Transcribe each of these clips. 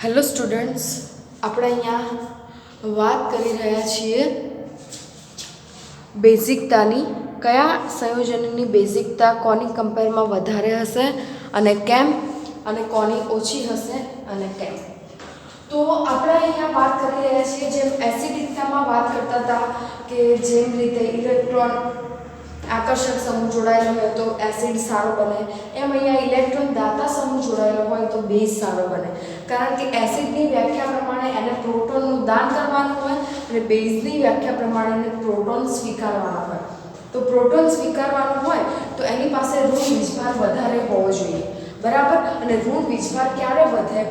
Hello students, આપણે અહીંયા વાત કરી રહ્યા છીએ બેઝિકતાની. કયા સંયોજનની બેઝિકતા કોની કમ્પેરમાં વધારે હશે અને કેમ, અને કોની ઓછી હશે અને કેમ. તો આપણે અહીંયા વાત કરી રહ્યા છીએ જેમ એસિડિકતામાં વાત કરતા હતા કે જેમ રીતે ઇલેક્ટ્રોન આકર્ષક સમૂહ જોડાયેલો હોય તો એસિડ સારો બને, એમ અહીંયા ઇલેક્ટ્રોન દાતા સમૂહ જોડાયેલો હોય તો બેઝ સારો બને. કારણ કે એસિડની વ્યાખ્યા પ્રમાણે એને પ્રોટોનનું દાન કરવાનું હોય અને બેઝની વ્યાખ્યા પ્રમાણે એને પ્રોટોન સ્વીકારવાનો હોય. તો પ્રોટોન સ્વીકારવાનું હોય તો એની પાસે ઋણ વીજભાર વધારે હોવો જોઈએ, બરાબર. અને ઋણ વીજભાર ક્યારે વધે?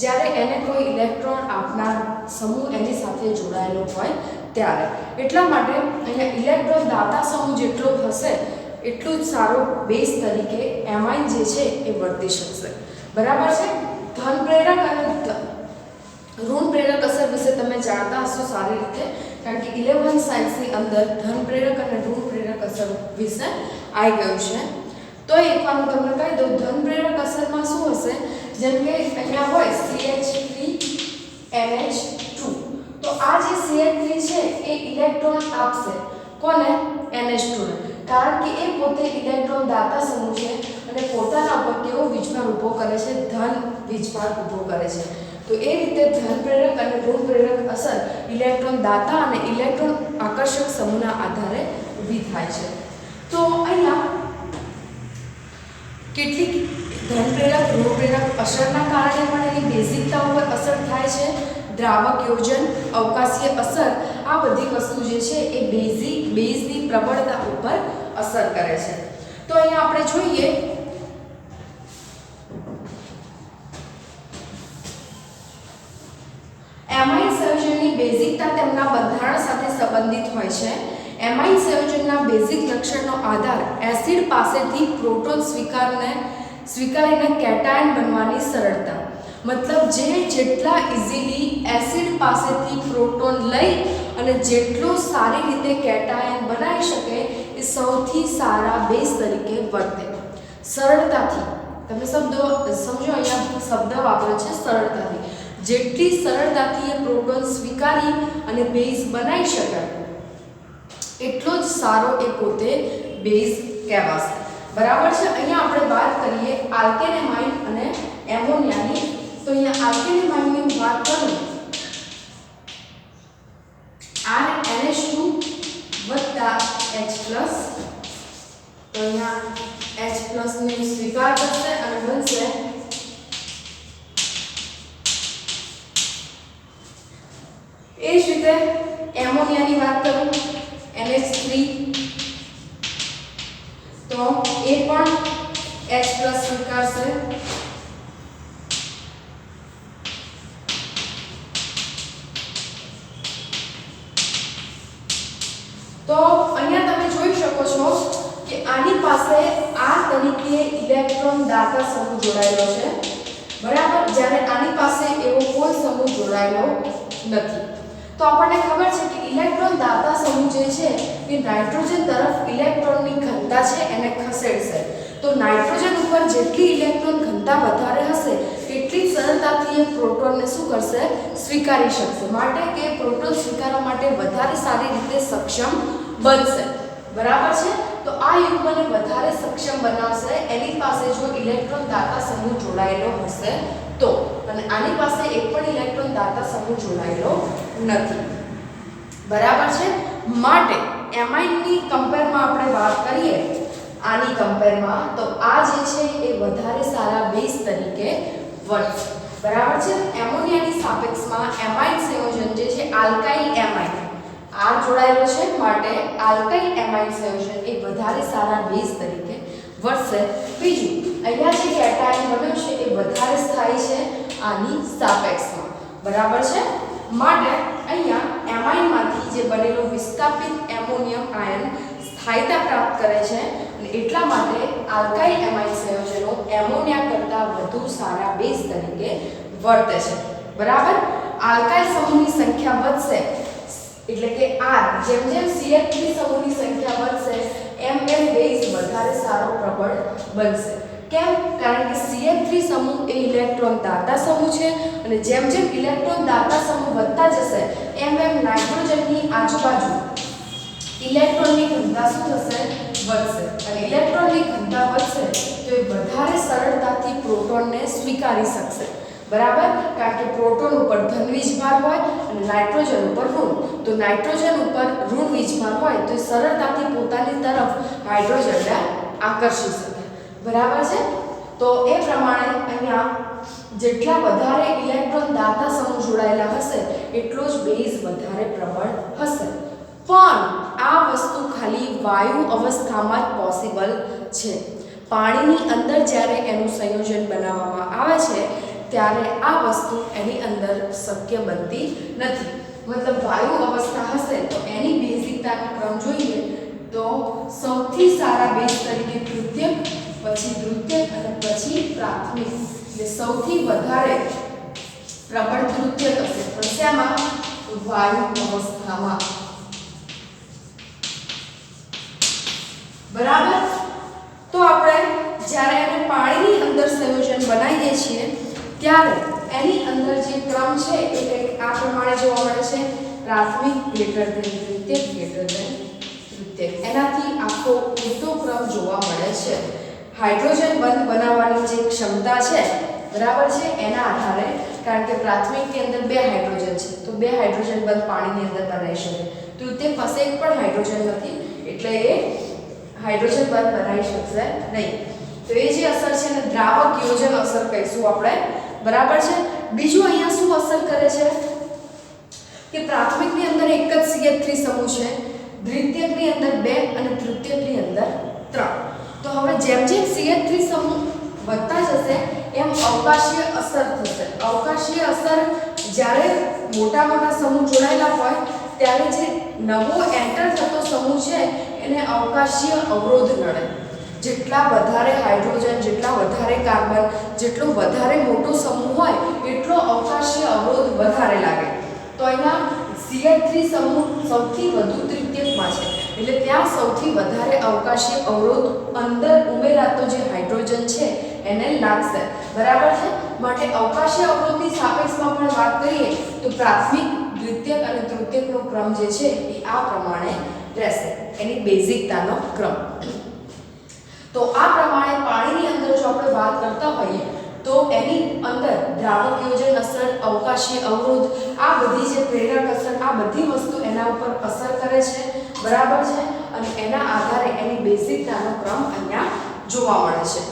જ્યારે એને કોઈ ઇલેક્ટ્રોન આપનાર સમૂહ એની સાથે જોડાયેલો હોય ત્યારે. એટલા માટે અહીંયા ઇલેક્ટ્રોન દાતા સમૂહ જેટલો હશે એટલું જ સારો બેઝ તરીકે એમાઇન જે છે એ વર્તી શકશે, બરાબર છે. ધન પ્રેરક અને ઋણ પ્રેરક અસર વિશે તમે જાણતા હશો સારી રીતે, કારણ કે 11 સાયન્સની અંદર ધન પ્રેરક અને ઋણ પ્રેરક અસર વિશે આવી ગયું છે. તો એકવાર હું તમને કહી દઉં, ધન પ્રેરક અસરમાં શું હશે? જેમ કે અહીંયા હોય CH3NH2, તો આ જે CH3 છે એ ઇલેક્ટ્રોન આપશે કોને? NH2 ને. કારણ કે એ પોતે ઇલેક્ટ્રોન દાતા સમૂહ છે અને પોતાના ઉપર કેવો વીજભાર ઊભો કરે છે? ધન વીજભાર ઊભો કરે છે. તો એ રીતે ધન પ્રેરક અને ઋણ પ્રેરક અસર ઇલેક્ટ્રોન દાતા અને ઇલેક્ટ્રોન આકર્ષક સમૂહના આધારે ઊભી થાય છે. તો અહીંયા કેટલીક ધન પ્રેરક ઋણ પ્રેરક અસરના કારણે પણ એની બેઝિકતા ઉપર અસર થાય છે. દ્રાવક યોજન, અવકાશીય અસર, આ બધી વસ્તુ જે છે એ બેઝની પ્રબળતા ઉપર અસર કરે છે. તો અહીંયા આપણે જોઈએ એમાઇન સંયોજનની બેઝિકતા તેમના બંધારણ સાથે સંબંધિત હોય છે. એમાઇન સંયોજનના બેઝિક લક્ષણનો આધાર એસિડ પાસેથી પ્રોટોન સ્વીકારીને કેટાયન બનવાની સરળતા. મતલબ જેટલા ઇઝીલી એસિડ પાસેથી પ્રોટોન લઈ અને જેટલું સારી રીતે કેટાયન બનાવી શકે એ સૌથી સારા બેઝ તરીકે વર્તે. સરળતાથી, તમે સમજો અહીંયા શબ્દ વાપર્યો છે સરળતાથી. જેટલી સરળતાથી એ પ્રોટોન સ્વીકારી અને બેઝ બનાવી શકાય એટલો જ સારો એ પોતે બેઝ કહેવાશે, બરાબર છે. અહીંયા આપણે વાત કરીએ આલ્કેનેમાઇન અને એમોનિયાની. તો અહીંયા આલ્કેનેમાઇનની વાત કરું, NH2 H+, તો અહીંયા H+ ને સ્વીકાર કરશે અને બનશે એ જ રીતે એમોનિયાની વાત કરું NH3, તો એ પણ H+ સ્વીકારશે. તો અહીંયા તમે જોઈ શકો છો કે આની પાસે આ તરીકે ઇલેક્ટ્રોન દાતા સમૂહ જોડાયેલો છે, બરાબર. જ્યારે આની પાસે એવો કોઈ સમૂહ જોડાયેલો નથી. તો આપણને ખબર છે કે ઇલેક્ટ્રોન દાતા સમૂહ જે છે એ નાઇટ્રોજન તરફ ઇલેક્ટ્રોનની ઘનતા છે એને ખસેડશે. તો નાઇટ્રોજન ઉપર જેટલી ઇલેક્ટ્રોન ઘનતા વધારે હશે એટલી સરળતાથી એ પ્રોટોનને શું કરશે? સ્વીકારી શકશે. માટે કે પ્રોટોન સ્વીકારવા માટે વધારે સારી રીતે સક્ષમ બનશે, બરાબર છે. તો આ યુગ્મને વધારે સક્ષમ બનાવશે એની પાસે જો ઇલેક્ટ્રોન દાતા સમૂહ જોડાયેલો હશે તો. અને આની પાસે એક પણ ઇલેક્ટ્રોન દાતા સમૂહ જોડાયેલો નથી, બરાબર છે. માટે એમાઇનની કમ્પેરમાં આપણે વાત કરીએ આની કમ્પેરમાં, તો આ જે છે એ વધારે સારા બેઝ તરીકે વર્તશે, બરાબર છે. એમોનિયાની સાપેક્ષમાં એમાઇન સંયોજન જે છે આલ્કાઇલ એમાઇન આ જોડાયેલો છે, માટે આલ્કાઇલ એમાઇન સંયોજન એ વધારે સારા બેઝ તરીકે વર્તશે. બીજું, અહીંયા જે કેટાયન બન્યો છે એ વધારે સ્થાયી છે આની સાપેક્ષમાં, બરાબર છે. માટે અહીંયા એમાઇનમાંથી જે બનેલો વિસ્થાપિત એમોનિયમ આયન સ્થાયીતા પ્રાપ્ત કરે છે અને એટલા માટે આલ્કાઇલ એમાઇન સંયોજનો એમોનિયા કરતાં વધુ સારા બેઝ તરીકે વર્તે છે, બરાબર. આલ્કાઇલ સમૂહની સંખ્યા વધશે એટલે કે જેમ જેમ CH3 સમૂહની સંખ્યા વધશે એમ બેઝ વધારે સારો પ્રબળ બનશે. કેમ? કારણ કે CH3 સમૂહ એ ઇલેક્ટ્રોન દાતા સમૂહ છે અને જેમ જેમ ઇલેક્ટ્રોન દાતા સમૂહ વધતા જશે એમ એમ નાઇટ્રોજનની આજુબાજુ ઇલેક્ટ્રોનની ઘનતા શું થશે? વધશે. અને ઇલેક્ટ્રોનની ઘનતા વધશે તો એ વધારે સરળતાથી પ્રોટોનને સ્વીકારી શકશે. બરાબર? કારણ કે પ્રોટોન ઉપર ધન વીજભાર હોય અને નાઇટ્રોજન ઉપર ઋણ. તો નાઇટ્રોજન ઉપર ઋણ વીજભાર હોય તો એ સરળતાથી પોતાની તરફ હાઇડ્રોજનને આકર્ષી શકે. બરાબર છે? તો એ પ્રમાણે અહીંયા જેટલા વધારે ઇલેક્ટ્રોન દાતા સમૂહ જોડાયેલા હશે એટલો જ બેઝ વધારે પ્રબળ હશે. પણ આ વસ્તુ ખાલી વાયુ અવસ્થામાં જ પોસિબલ છે. પાણીની અંદર જ્યારે એનું સંયોજન બનાવવામાં આવે છે ત્યારે આ વસ્તુ એની અંદર શક્ય બનતી નથી. મતલબ વાયુ અવસ્થા હશે તો એની બેઝિકતાનો ક્રમ જોઈએ તો સૌથી સારા બેઝ તરીકે તૃતીયક, પછી દ્વિતીયક અને પછી પ્રાથમિક. એટલે સૌથી વધારે પ્રબળ તૃતીયક હશે પણ શેમાં? વાયુ અવસ્થામાં. બરાબર? તો આપણે જ્યારે એને પાણીની અંદર સંયોજન બનાવીએ છીએ ત્યારે એની અંદર જે ક્રમ છે એ કંઈક આ પ્રમાણે જોવા મળે છે. પ્રાથમિક ગ્રેટર ધેન દ્વિતીયક ગ્રેટર ધેન તૃતીયક. એનાથી આખો ઉલટો ક્રમ જોવા મળે છે. હાઇડ્રોજન બંધ બનાવવાની જે ક્ષમતા છે બરાબર છે એના આધારે, કારણ કે પ્રાથમિકની અંદર 2 હાઇડ્રોજન છે તો 2 હાઇડ્રોજન બંધ પાણીની અંદર બનાવી શકે. તૃતીયક પાસે એક પણ હાઇડ્રોજન નથી એટલે એ હાઇડ્રોજન બંધ બનાવી શકશે નહીં. તો એ જે અસર છે ને દ્રાવક યોજન અસર કહીશું આપણે. બરાબર છે? બીજું અહીંયા શું અસર કરે છે કે પ્રાથમિકની અંદર એક જ CH3 સમૂહ છે, દ્વિતીયકની અંદર 2 અને તૃતીયકની અંદર 3. તો હવે જેમ જેમ CH3 સમૂહ વધતા જશે એમ અવકાશીય અસર થશે. અવકાશીય અસર જ્યારે મોટા મોટા સમૂહ જોડાયેલા હોય ત્યારે જે નવો એન્ટર થતો સમૂહ છે એને અવકાશીય અવરોધ નડે. જેટલા વધારે હાઇડ્રોજન, જેટલા વધારે કાર્બન, જેટલો વધારે મોટો સમૂહ હોય એટલો અવકાશીય અવરોધ વધારે લાગે. તો અહીંયા CH3 સમૂહ સૌથી વધુ તૃતીયકમાં છે એટલે ત્યાં સૌથી વધારે અવકાશીય અવરોધ અંદર ઉમેરાતો જે હાઇડ્રોજન છે એને લાગશે. બરાબર છે? માટે અવકાશીય અવરોધની સાપેક્ષમાં પણ વાત કરીએ તો પ્રાથમિક, દ્વિતીયક અને તૃતીયકનો ક્રમ જે છે એ આ પ્રમાણે રહેશે. એની બેઝિકતાનો ક્રમ. તો આ પ્રમાણે પાણીની અંદર જો આપણે વાત કરતા હોઈએ તો એની અંદર દ્રાવક યોજન અસર, અવકાશીય અવરોધ, આ બધી જે પ્રેરક અસર, આ બધી વસ્તુ એના ઉપર અસર કરે છે. બરાબર છે? અને એના આધારે એની બેઝિકતાનો ક્રમ અહીંયા જોવા મળે છે.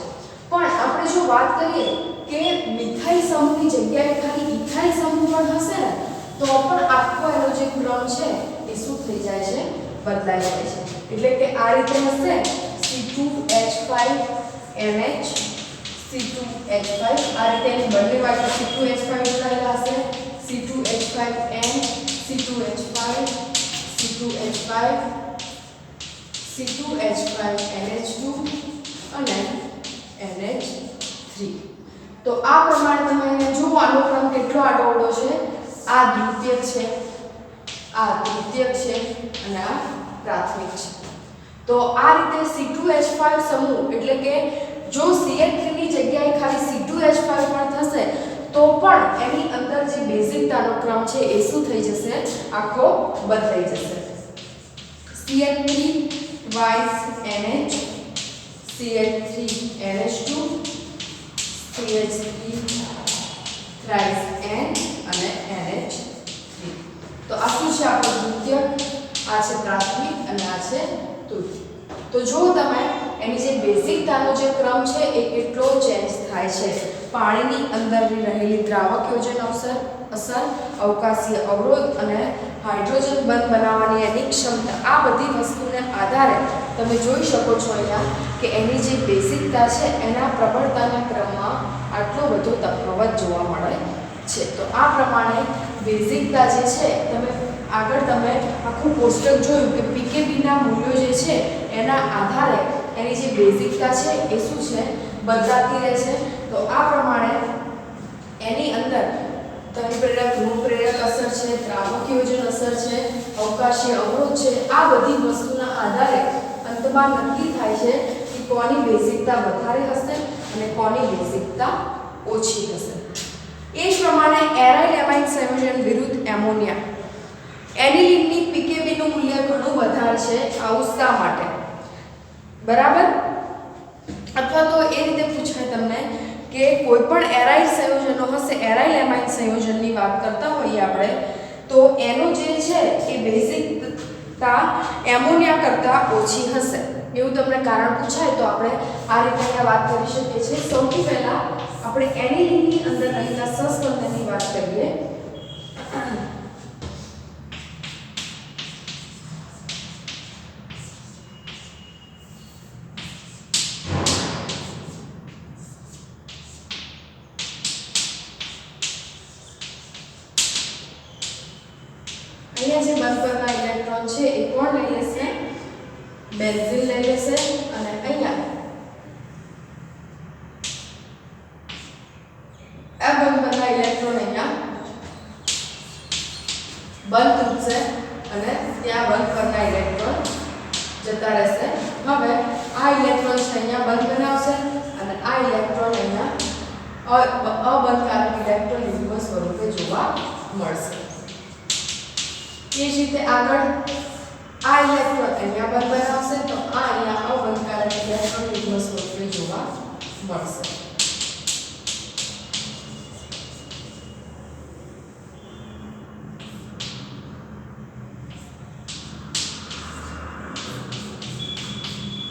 પણ આપણે જો વાત કરીએ કે મિથાઇલ સમૂહની જગ્યાએ ખાલી ઇથાઇલ સમૂહ પણ હશે ને તો પણ આખો એનો જે ક્રમ છે એ શું થઈ જાય છે? બદલાઈ જાય છે. એટલે કે આ રીતે હશે C2H5NH, C2H5, આ રીતે એની બંને બાજુ C2H5 જોડાયેલા હશે, C2H5N, C2H5, C2H5, C2H5NH2 અને NH3. તો આ પ્રમાણે તમે અહીંયા જુઓ આનો ક્રમ કેટલો આડોઅવળો છે. આ દ્વિતીયક છે, આ તૃતીયક છે અને આ પ્રાથમિક છે. તો આ રીતે C2H5 સમૂહ એટલે કે જો CH3 ની જગ્યાએ ખાલી C2H5 પણ થશે તો પણ એની અંદર જે બેઝિકતાનો ક્રમ છે એ શું થઈ જશે? આખો બદલાઈ જશે. CH3 twice NH, CH3 NH2, CH3 thrice N અને NH3. તો આ શું છે? આપણો દ્વિતીયક, આ છે પ્રાથમિક અને આ છે તૃતીયક. તો જો તમે એની જે બેઝિકતાનો જે ક્રમ છે એ કેટલો ચેન્જ થાય છે. પાણીની અંદર રહેલી દ્રાવક યોજન અસર, અવકાશીય અવરોધ અને હાઇડ્રોજન બંધ બનાવવાની એની ક્ષમતા, આ બધી વસ્તુને આધારે તમે જોઈ શકો છો અહીંયા કે એની જે બેઝિકતા છે એના પ્રબળતાના ક્રમમાં આટલો બધો તફાવત જોવા મળે છે. તો આ પ્રમાણે બેઝિકતા જે છે આગળ તમે આખું કોષ્ટક જોયું કે PKB ના મૂલ્યો જે છે એના આધારે એની જે બેઝિકતા છે એ શું છે? બદલાતી રહે છે. તો આ પ્રમાણે એની અંદર ધન પ્રેરક, ઋણ પ્રેરક અસર છે, દ્રાવક યોજન અસર છે, અવકાશીય અવરોધ છે, આ બધી વસ્તુના આધારે અંતમાં નક્કી થાય છે કે કોની બેઝિકતા વધારે હશે અને કોની બેઝિકતા ઓછી હશે. એ જ પ્રમાણે એરાઇલ એમાઇન સંયોજન વિરુદ્ધ એમોનિયા. એનિલીનની પીકેબી નું મૂલ્ય ઘણું વધારે છે. આવું શા માટે? બરાબર. અથવા તો એ રીતે પૂછાય તમને કે કોઈ પણ એરાઇલ સંયોજનો હશે, એરાઇલ એમાઇન સંયોજનની વાત કરતા હોઈએ આપણે, તો એનું જે છે એ બેઝિકતા એમોનિયા કરતાં ઓછી હશે. એવું તમને કારણ પૂછાય તો આપણે આ રીતે અહીંયા વાત કરી શકીએ છીએ. સૌથી પહેલા આપણે એનિલીનની અંદર રહેલા સહસ્પંદનની વાત કરીએ. અહીંયા જે બંધ પરના ઇલેક્ટ્રોન છે એ કોણ લઈ લેશે? બેન્ઝીન લઈ લેશે. અને અહીંયા આ બંધ પરના ઇલેક્ટ્રોન અહીંયા બંધ તૂટશે અને ત્યાં બંધ પરના ઇલેક્ટ્રોન જતા રહેશે. હવે આ ઇલેક્ટ્રોન છે અહીંયા બંધ બનાવશે અને આ ઇલેક્ટ્રોન અહીંયા અબંધકારક ઇલેક્ટ્રોન યુગ્મ સ્વરૂપે જોવા મળશે. એ જ રીતે આગળ આ ઇલેક્ટ્રોન અહીંયા બંધ બનાવશે તો આ અહીંયા અબંધકારક ઇલેક્ટ્રોન યુગ્મ સ્વરૂપે જોવા મળશે.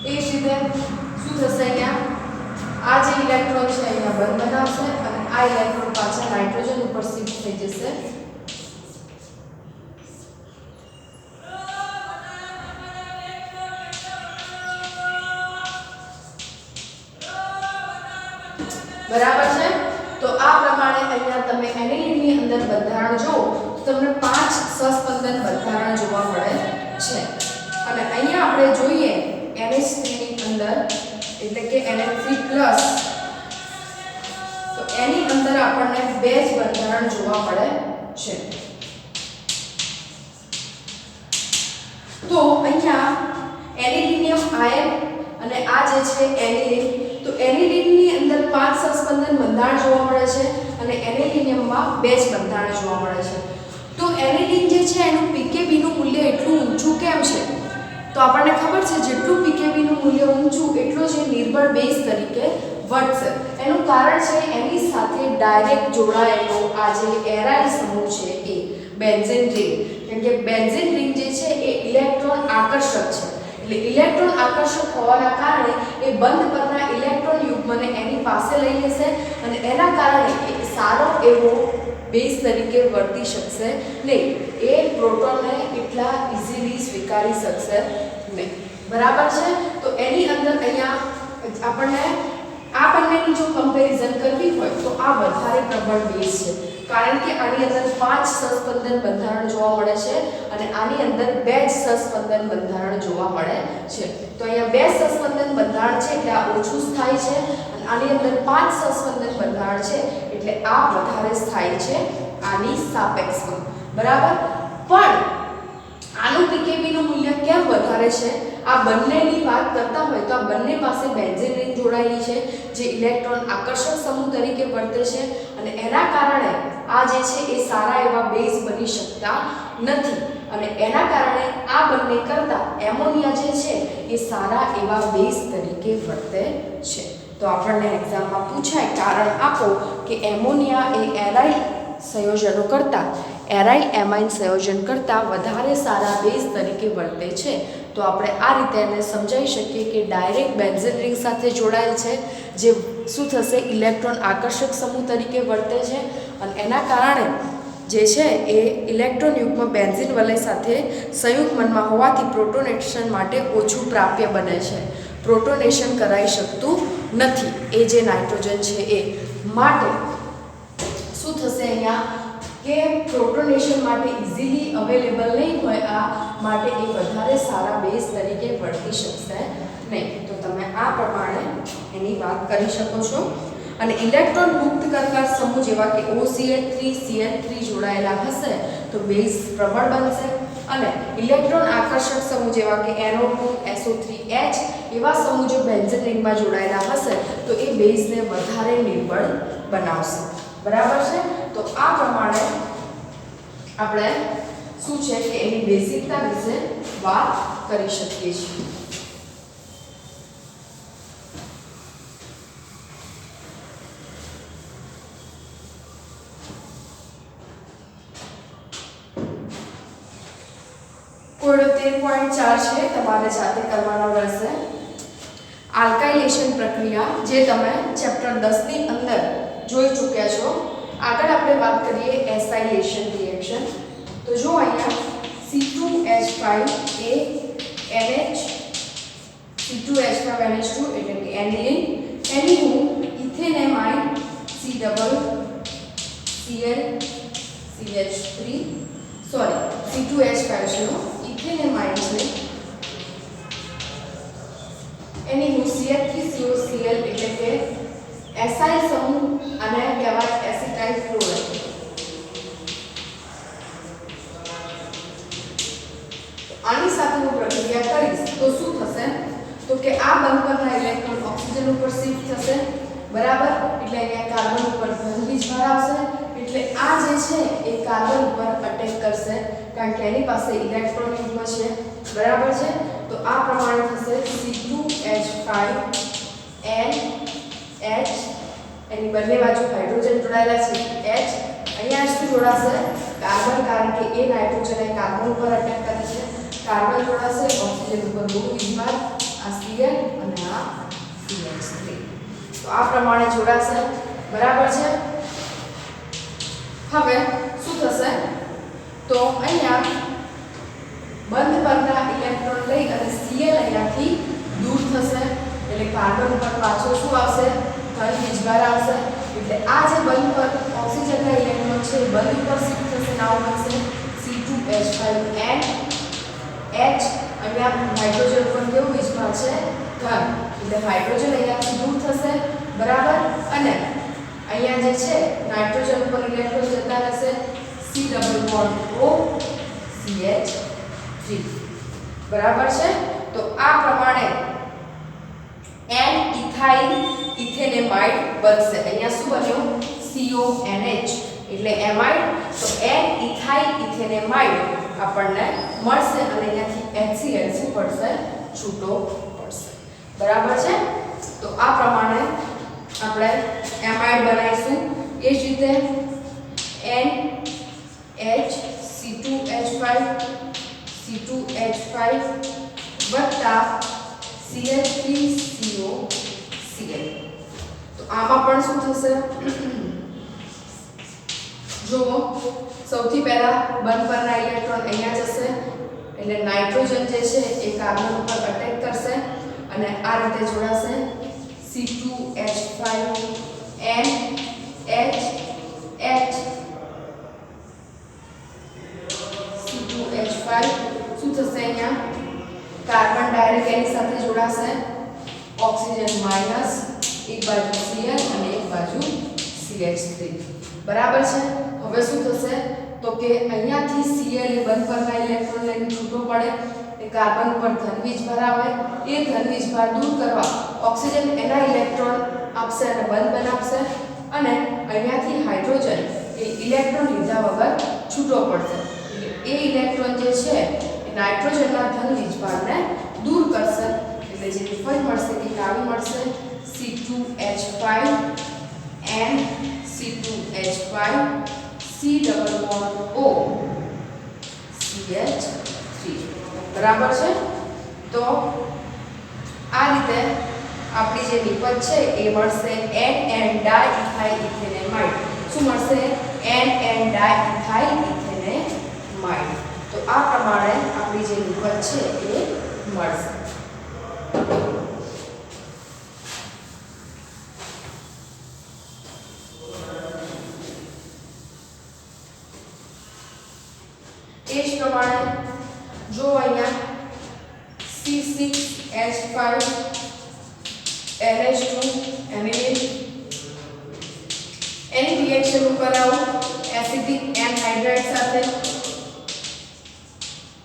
એ જ રીતે શું થશે? અહીંયા આ જે ઇલેક્ટ્રોન છે અહીંયા બંધ બનાવશે અને આ ઇલેક્ટ્રોન પાછા નાઇટ્રોજન ઉપર શિફ્ટ થઈ જશે. બરાબર છે. તો આ પ્રમાણે અહીંયા તમે એનિલીનની અંદર બંધારણ જો તો તમને 5 સહસ્પંદન બંધારણ જોવા મળે છે. અને અહીંયા આપણે જોઈએ NH3 ની અંદર એટલે કે NH3+ તો એની અંદર આપણને 2 જ બંધારણ જોવા મળે છે. તો અહીંયા એનિલિનિયમ આયન અને આ જે છે એનિલીન, તો એનિલીનની અંદર 5 સહસ્પંદન બંધારણ જોવા મળે છે અને એનિલિનિયમમાં 2 જ બંધારણ જોવા મળે છે. તો એનિલીન જે છે એનું પીકેબી નું મૂલ્ય એટલું ઊંચું કેમ છે? તો આપણને ખબર છે જેટલું પીકેબી નું મૂલ્ય ઊંચું એટલો જ નિર્બળ બેઝ તરીકે વર્તશે. એનું કારણ છે એની સાથે ડાયરેક્ટ જોડાયેલો આ જે એરાઇલ સમૂહ છે એ બેન્ઝીન રિંગ. કેમ કે બેન્ઝીન રિંગ જે છે એ ઇલેક્ટ્રોન આકર્ષક છે. એટલે ઇલેક્ટ્રોન આકર્ષક હોવાના કારણે એ બંધ પરના ઇલેક્ટ્રોન યુગ્મને એની પાસે લઈ લેશે અને એના કારણે એક સારો એવો બેઝ તરીકે વર્તી શકશે નહીં. એ પ્રોટોનને એટલા ઇઝીલી સ્વીકારી શકશે નહીં. બરાબર છે. તો એની અંદર અહીંયા આપણને આ બંનેની જો કમ્પેરિઝન કરવી હોય તો આ વધારે પ્રબળ બેઝ છે. કારણ કે આની અંદર 5 સહસ્પંદન બંધારણ જોવા મળે છે અને આની અંદર 2 જ સહસ્પંદન બંધારણ જોવા મળે છે. તો અહીંયા 2 સહસ્પંદન બંધારણ છે એટલે આ ઓછું સ્થાયી છે અને આની અંદર 5 સહસ્પંદન બંધારણ છે એટલે આ વધારે સ્થાયી છે આની સાપેક્ષમાં. બરાબર. પણ આનું પીકેબી નું મૂલ્ય કેમ વધારે છે? આ બંનેની વાત કરતા હોય તો આ બંને પાસે બેન્ઝીન રિંગ જોડાયેલી છે જે ઇલેક્ટ્રોન આકર્ષક સમૂહ તરીકે વર્તે છે અને એના કારણે આ જે છે એ સારા એવા બેઝ બની શકતા નથી અને એના કારણે આ બંને કરતા એમોનિયા જે છે એ સારા એવા બેઝ તરીકે વર્તે છે. તો આપણને એક્ઝામમાં પૂછાય કારણ આપો કે એમોનિયા એ એરાઇલ સંયોજનો કરતા એરાઇલ એમાઇન સંયોજન કરતાં વધારે સારા બેઝ તરીકે વર્તે છે. તો આપણે આ રીતે એને સમજાવી શકીએ કે ડાયરેક્ટ બેન્ઝીન રિંગ સાથે જોડાયેલ છે જે શું થશે ઇલેક્ટ્રોન આકર્ષક સમૂહ તરીકે વર્તે છે અને એના કારણે જે છે એ ઇલેક્ટ્રોન યુગ્મ બેન્ઝીન વલય સાથે સંયુગ્મનમાં હોવાથી પ્રોટોનેશન માટે ઓછું પ્રાપ્ય બને છે. પ્રોટોનેશન કરાઈ શકતું નથી એ જે નાઇટ્રોજન છે એ. માટે શું થશે અહીંયા કે પ્રોટોનેશન માટે ઇઝીલી અવેલેબલ નહીં હોય આ માટે એ વધારે સારા બેઝ તરીકે વર્તી શકશે નહીં. તો તમે આ પ્રમાણે એની વાત કરી શકો છો. અને ઇલેક્ટ્રોન મુક્ત કરનાર સમૂહ જેવા કે OCH3 CH3 જોડાયેલા હશે તો બેઝ પ્રબળ બનશે અને ઇલેક્ટ્રોન આકર્ષક સમૂહ જેવા કે NO2 SO3H એવા સમૂહ જો બેન્ઝીન રિંગમાં જોડાયેલા હશે તો એ બેઝને વધારે નિર્બળ બનાવશે. બરાબર છે? તો આ પ્રમાણે આપણે શું છે કે એની બેઝિકતા વિશે વાત કરી શકીએ છીએ. કોડ 13.4 છે, તમારે જાતે કરવાનો રહેશે. આલ્કાઇલેશન પ્રક્રિયા જે તમે ચેપ્ટર 10 ની અંદર જોઈ ચૂક્યા છો. આગળ આપણે વાત કરીએ એસાઇલેશન રિએક્શન. તો જો અહીંયા C2H5 એ NH C2H5NH2 એટલે કે એનિલિન, એની હું ethanamine C double Cl CH3 sorry C2H5 છે, ઇથેનેમાઇન છે, એની હું CH3COCl એટલે કે એસાઇલ સમૂહ અને કહેવાય એસિટાઇલ ક્લોરાઇડ. આની સાથે હું પ્રક્રિયા કરીશ તો શું થશે? તો કે આ બંધ પરના ઇલેક્ટ્રોન ઓક્સિજન ઉપર શિફ્ટ થશે. બરાબર? એટલે અહીંયા કાર્બન ઉપર ધન વીજભાર આવશે. એટલે આ જે છે એ કાર્બન ઉપર અટેક કરશે કારણ કે એની પાસે ઇલેક્ટ્રોન યુગ્મ છે. બરાબર છે? તો આ પ્રમાણે થશે C2H5NH, એની બંને બાજુ હાઇડ્રોજન જોડાયેલા છે H, અહીંયા શું જોડાશે? કાર્બન, કારણ કે એ નાઇટ્રોજન એ કાર્બન ઉપર અટેક કરે છે. કાર્બન જોડાશે ઓક્સિજન ઉપર બહુ વીજભાર, આ Cl અને આ CH3. તો આ પ્રમાણે જોડાશે. બરાબર છે? હવે શું થશે? તો અહીંયા બંધ પરના ઇલેક્ટ્રોન લઈ અને Cl અહીંયાથી દૂર થશે. એટલે કાર્બન ઉપર પાછો શું આવશે? ધન વીજભાર આવશે. એટલે આ જે બંધ પર ઓક્સિજનના ઇલેક્ટ્રોન છે બંધ ઉપર શિફ્ટ થશે. નામ બનશે C2H5NH. અહીંયા હાઇડ્રોજન ઉપર કેવું વીજભાર છે? ધન. એટલે હાઇડ્રોજન અહીંયાથી દૂર થશે. બરાબર? અને અહીંયા જે છે નાઇટ્રોજન ઉપર ઇલેક્ટ્રોન જતા રહેશે C double bond O CH3. બરાબર છે? તો આ પ્રમાણે N ઇથાઇલ ઇથેનેમાઇડ બનશે. અહીંયા શું બન્યું? CONH એટલે એમાઇડ. તો N ઇથાઇલ ઇથેનેમાઇડ આપણને મળશે અને અહીંયાથી HCl શું પડશે? છૂટો પડશે. બરાબર છે? તો આ પ્રમાણે આપણે એમાઇડ બનાવીશું. એ જ રીતે NH C2H5 વત્તા CH3COCl. તો આમાં પણ શું થશે? જો સૌથી પહેલા બંધ પરના ઇલેક્ટ્રોન અહીંયા જશે એટલે નાઇટ્રોજન જે છે એ કાર્બન ઉપર અટેક કરશે અને આ રીતે જોડાશે C2H5NH C2H5 શું થશે? અહીંયા કાર્બન ડાયરેક્ટ એની સાથે જોડાશે, ઓક્સિજન માઈનસ, એક બાજુ Cl અને એક બાજુ CH3. બરાબર છે? હવે શું થશે? તો કે અહીંયાથી Cl એ બંધ પરના ઇલેક્ટ્રોન લઈને છૂટો પડે. એ કાર્બન ઉપર ધન વીજભાર આવે. એ ધન વીજભાર દૂર કરવા ઓક્સિજન એના ઇલેક્ટ્રોન આપશે અને બંધ બનાવશે અને અહીંયાથી હાઇડ્રોજન એ ઇલેક્ટ્રોન લીધા વગર છૂટો પડશે. એ ઇલેક્ટ્રોન જે છે એ નાઇટ્રોજનના ધન વીજભારને દૂર કરશે. એટલે જે રિફર મળશે એ આવી મળશે C2H5N C2H5 C double bond O CH3. બરાબર છે? તો આ રીતે આપણી જે નિપજ છે એ મળશે NN ડાઇઇથાઇલ ઇથેનેમાઇડ. શું મળશે? NN ડાઇઇથાઇલ ઇથેનેમાઇડ. તો આ પ્રમાણે આપણી જે નિપજ છે એ મળશે. એ જ પ્રમાણે જો અહીંયા C6H5NH2 એનિલિન એની રિએક્શન હું કરાવું એસિડિક એનહાઇડ્રાઇડ સાથે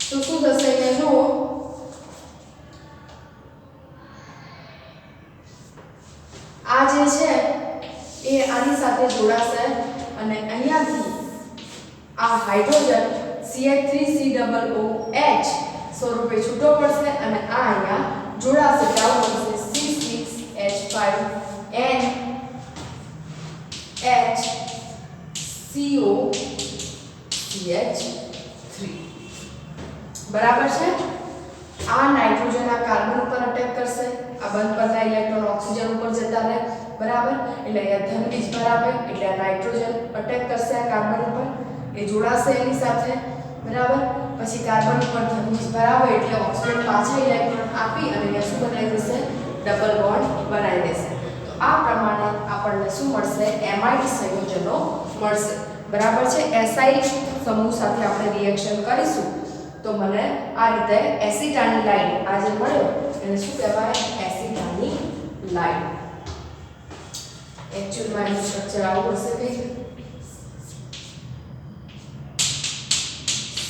તો શું થશે? અહીંયા જુઓ આ હાઇડ્રોજન CH3COOH સ્વરૂપે છૂટો પડશે અને આ અહીંયા જોડાશે તો આવું બનશે C6H5NHCOCH3 બરાબર છે। આ નાઇટ્રોજન આ કાર્બન ઉપર અટેક કરશે, આ બંધ પડતા ઇલેક્ટ્રોન ઓક્સિજન ઉપર જતા રહે, બરાબર। એટલે અહીંયા ધન વીજભાર આપે એટલે આ નાઇટ્રોજન અટેક કરશે આ કાર્બન ઉપર, એ જોડાશે એની સાથે, બરાબર। પછી કાર્બન ઉપર ધન વીજભાર આવે એટલે ઓક્સિજન પાછા ઇલેક્ટ્રોન આપી અને અહીંયા શું બનાવી દેશે, ડબલ બોન્ડ બનાવી દેશે। તો આ પ્રમાણે આપણને શું મળશે, એમાઇડ સંયોજનો મળશે, બરાબર છે। એસાઇલ સમૂહ સાથે આપણે રિએક્શન કરીશું તો મને આ રીતે એસિટાની લાઈન આ જે મળ્યો એને શું કહેવાય, એસિટાની લાઈન। એક્ચ્યુઅલમાં એનું સ્ટ્રક્ચર આવું હશે કંઈક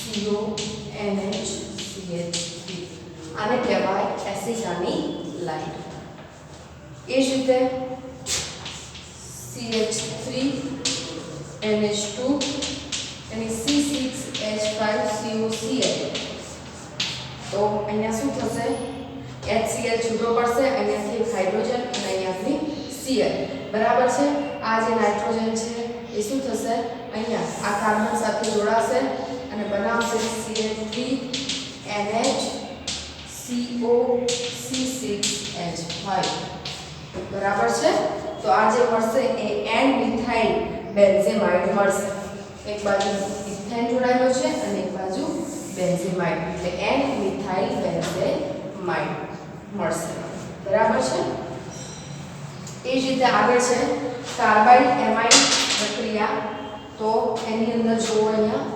CONH3 આને કહેવાય એસિટાની લાઈન। એ જ રીતે CH3NH2 એની C6H5COCl તો અહીંયા શું થશે, HCl છૂટો પડશે, અહીંયાથી એક હાઇડ્રોજન અને અહીંયાથી Cl, બરાબર છે। આ જે નાઇટ્રોજન છે એ શું થશે, અહીંયા આ કાર્બન સાથે જોડાશે અને બનાવશે CH3NHCOC6H5, બરાબર છે। તો આ જે મળશે એ એન મિથાઇલ બેન્ઝેમાઇડ મળશે, એક બાજુ ઇથેન જોડાયેલો છે અને એક બાજુ બેન્ઝેમાઇડ એટલે એન મિથાઇલ બેન્ઝેમાઇડ મળશે, બરાબર છે। એ જ રીતે આગળ છે કાર્બાઇડ એમાઇડ પ્રક્રિયા, તો એની અંદર જુઓ અહીંયા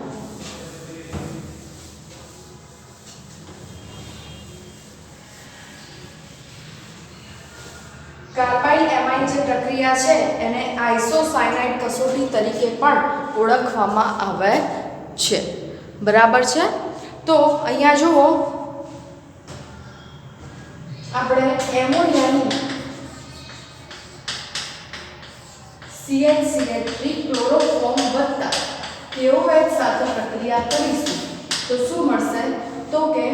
કાર્બાઇડ એમાઇડ જે પ્રક્રિયા છે એને આઇસોસાયનાઇડ કસોટી તરીકે પણ ઓળખવામાં આવે છે, બરાબર છે। તો અહીંયા જુઓ આપણે એમોનિયાનું CnCl3 ક્લોરોફોર્મ વત્તા KOH સાથે પ્રક્રિયા કરીશું તો શું મળશે, તો કે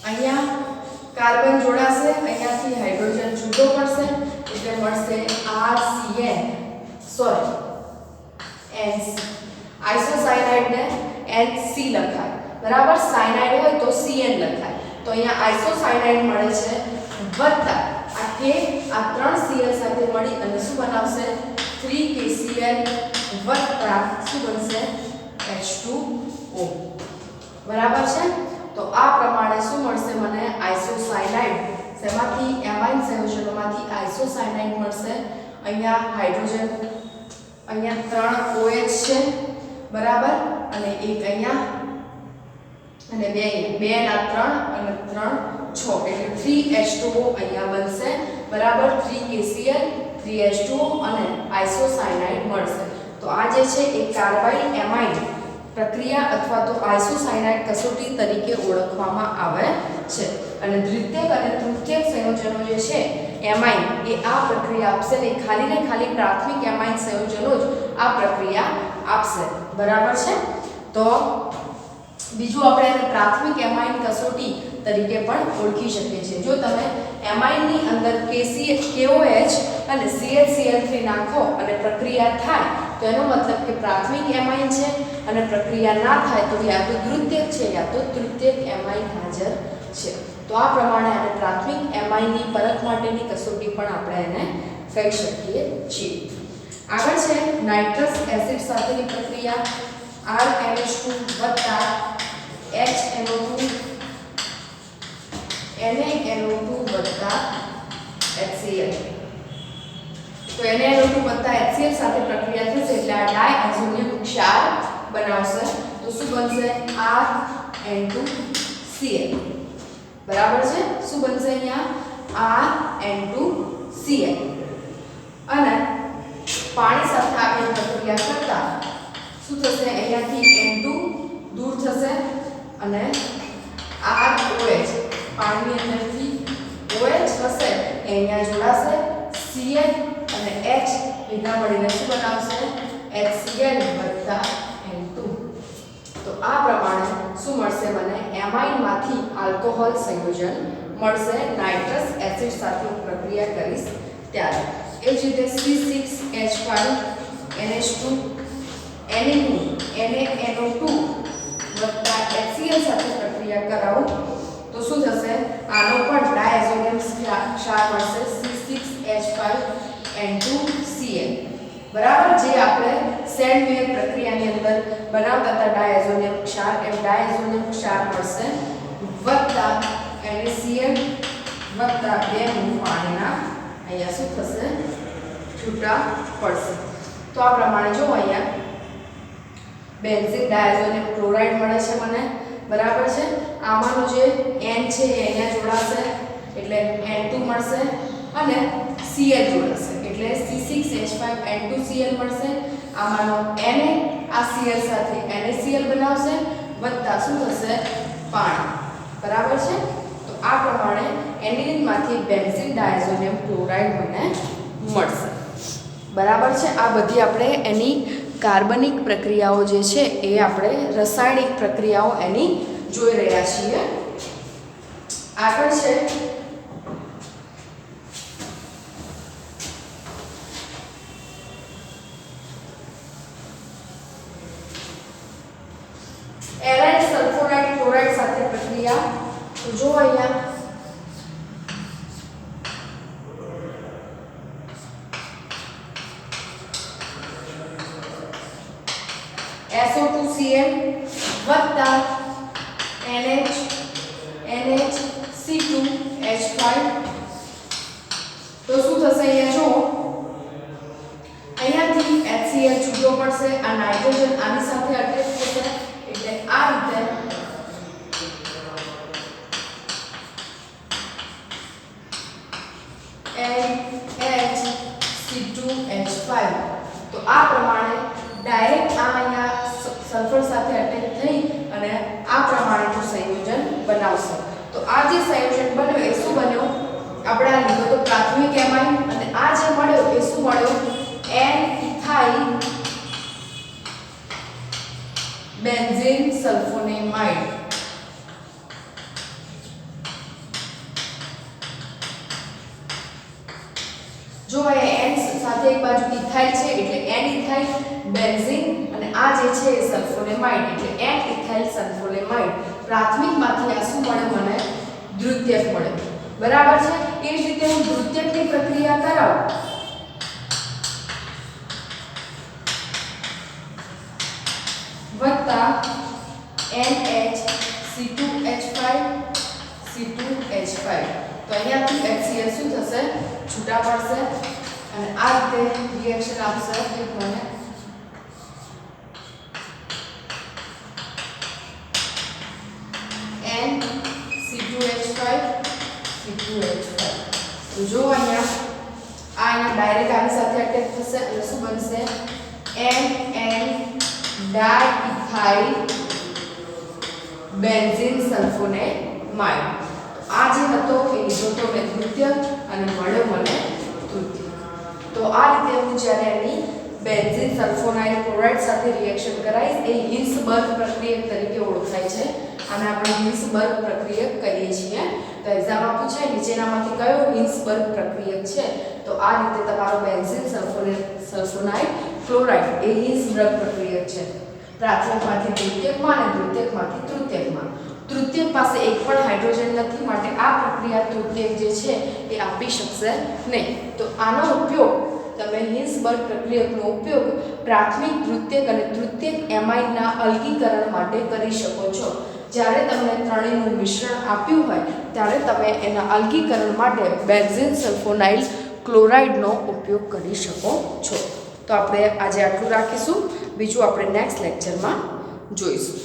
અહીંયા કાર્બન જોડાશે, અહીંયાથી હાઇડ્રોજન છૂટો પડશે એટલે મળશે NC। આઇસોસાયનાઇડ ને NC લખાય, બરાબર। સાયનાઇડ હોય તો Cn લખાય, તો અહીંયા આઇસોસાયનાઇડ મળે છે વત્તા આ K આ 3 Cl સાથે મળી અને શું બનાવશે, 3KCl વત્તા શું બનશે, H2O, બરાબર છે। તો આ પ્રમાણે શું મળશે મને, આઇસોસાયનાઇડ, શેમાંથી, એમાઇન સંયોજનોમાંથી આઇસોસાયનાઇડ મળશે। અહીંયા હાઇડ્રોજન, અહીંયા 3 OH છે, બરાબર, અને એક અહીંયા અને બે ના 3 અને 3 6 એટલે 3H2O અહીંયા બનશે, બરાબર। 3KCl 3H2O અને આઇસોસાયનાઇડ મળશે। તો આ જે છે એ કાર્બાઇડ એમાઇડ પ્રક્રિયા અથવા તો આઇસોસાયનાઇડ કસોટી તરીકે ઓળખવામાં આવે છે। અને દ્વિતીયક અને તૃતીયક સંયોજનો જે છે એમાઇન એ આ પ્રક્રિયા આપશે ને ખાલી પ્રાથમિક એમાઇન સંયોજનો જ આ પ્રક્રિયા આપશે, બરાબર છે। તો બીજું આપણે એને પ્રાથમિક એમાઇન કસોટી તરીકે પણ ઓળખી શકીએ છીએ। જો તમે એમાઇનની અંદર KOH અને CHCl3 નાખો અને પ્રક્રિયા થાય તો એનો મતલબ કે પ્રાથમિક એમાઇન છે અને પ્રક્રિયા ના થાય તો યા તો દ્વિતીયક છે યા તો તૃતીયક એમાઇન હાજર છે। તો આ પ્રમાણે આને પ્રાથમિક એમાઇનની પરખ માટેની કસોટી પણ આપણે એને કહી શકીએ છીએ। આગળ છે નાઇટ્રસ એસિડ સાથેની પ્રક્રિયા RNH2 વત્તા HNO2 NaNO2 વત્તા HCl, તો NaNO2 વત્તા HCl સાથે પ્રક્રિયા થશે એટલે આ ડાયએઝોનિયમ ક્ષાર બનાવશે, તો શું બનશે, RN2Cl, બરાબર છે। શું બનશે અહીંયા, RN2Cl અને પાણી સાથે આપણે પ્રક્રિયા કરતા શું થશે, અહીંયાથી N2 દૂર થશે અને ROH પાણીની અંદરથી OH હશે એ અહીંયા જોડાશે, Cl અને H ભેગા મળીને શું બનાવશે, HCl વત્તા આ પ્રમાણે શું મળશે મને એમાઇનમાંથી આલ્કોહોલ સંયોજન મળશે નાઇટ્રસ એસિડ સાથે હું પ્રક્રિયા કરીશ ત્યારે એ જ રીતે C6H5NH2 NaNO2 વત્તા HCl સાથે પ્રક્રિયા કરાવું તો શું થશે આનો પણ ડાયઝોનિયમ ક્ષાર મળશે C6H5N2Cl બરાબર જે આપણે સેન્ડવેર પ્રક્રિયાની અંદર બનાવતા હતા ડાયઝોનિયમ ક્ષાર એમ ડાયઝોનિયમ ક્ષાર મળશે વત્તા NaCl વત્તા 2 મૂળ પાણીના અહીંયા શું થશે છૂટા પડશે તો આ પ્રમાણે જો અહીંયા બેન્ઝીન ડાયઝોનિયમ ક્લોરાઇડ મળે છે મને બરાબર છે આમાંનો જે N છે એ અહીંયા જોડાશે એટલે N2 મળશે અને Cl જોડાશે એટલે C6H5N2Cl મળશે આમાંનો Na આ Cl સાથે NaCl બનાવશે વત્તા શું થશે પાણી બરાબર છે તો આ પ્રમાણે એનિલિનમાંથી બેન્ઝીન ડાયઝોનિયમ ક્લોરાઇડ મને મળશે બરાબર છે આ બધી આપણે એની કાર્બનિક પ્રક્રિયાઓ જે છે એ આપણે રાસાયણિક પ્રક્રિયાઓ એની જોઈ રહ્યા છીએ આગળ છે એરાઇડ સલ્ફોનાઇડ ક્લોરાઇડ સાથે પ્રક્રિયા તો જો અહીંયા SO2Cl વત્તા NH2H5 તો શું થશે અહીંયા જો અહીંયાથી HCl છૂટો પડશે આ નાઇટ્રોજન આની સાથે અટેચ થશે એટલે આ રીતે NH2H5 તો આ પ્રમાણે ડાયરેક્ટ આ અહીંયા સલ્ફર સાથે અટેચ થઈ અને આ પ્રમાણેનું સંયોજન બનાવશે તો આ જે સંયોજન બન્યો એ શું બન્યો આપણે આ લીધો તો પ્રાથમિક એમાઇન અને આ જે મળ્યો એ શું મળ્યો N-ethyl બેન્ઝીન સલ્ફોનેમાઇડ જો અહીંયા N સાથે એક બાજુ ઇથાઇલ છે એટલે N-ethyl બેન્ઝીન અને આ જે છે એ સલ્ફોનેમાઇડ એટલે N-ethyl સલ્ફોનેમાઇડ પ્રાથમિકમાંથી આ શું મળે મને દ્વિતીયક મળે બરાબર છે એ જ રીતે હું દ્વિતીયકની પ્રક્રિયા કરાવું વત્તા NH2H5 C2H5 તો અહીંયાથી HCl શું થશે છૂટા પડશે અને આ રીતે રિએક્શન આપશે એક મને NC2H5 C2H5 તો જો અહીંયા ડાયરેક્ટ આની સાથે અટેચ થશે એટલે શું બનશે NN ડાઇઇથાઇલ બેન્ઝીન સલ્ફોનેમાઇડ આ જે હતો એ લીધો તો મેં દ્વિતીયક અને મળ્યો મને તૃતીયક તો આ રીતે હું જ્યારે એની બેન્ઝીન સલ્ફોનાઇલ ક્લોરાઇડ સાથે રિએક્શન કરાવીશ એ હિન્સબર્ગ પ્રક્રિયક તરીકે ઓળખાય છે અને આપણે હિન્સબર્ગ પ્રક્રિયક કહીએ છીએ તો એક્ઝામમાં પૂછાય નીચેનામાંથી કયો હિન્સબર્ગ પ્રક્રિયક છે તો આ રીતે તમારો બેન્ઝીન સલ્ફોનાઇલ ક્લોરાઇડ એ હિન્સબર્ગ પ્રક્રિયક છે પ્રાથમિકમાંથી દ્વિતીયકમાં અને દ્વિતીયકમાંથી તૃતીયકમાં તૃતીયક પાસે એક પણ હાઇડ્રોજન નથી માટે આ પ્રક્રિયા તૃતીયક જે છે એ આપી શકશે નહીં તો આનો ઉપયોગ તમે હિન્સબર્ગ પ્રક્રિયકનો ઉપયોગ પ્રાથમિક દ્વિતીયક અને તૃતીયક એમાઇનના અલગીકરણ માટે કરી શકો છો જ્યારે તમને ત્રણેયનું મિશ્રણ આપ્યું હોય ત્યારે તમે એના અલગીકરણ માટે બેન્ઝીન સલ્ફોનાઇલ ક્લોરાઇડનો ઉપયોગ કરી શકો છો તો આપણે આજે આટલું રાખીશું બીજું આપણે નેક્સ્ટ લેક્ચરમાં જોઈશું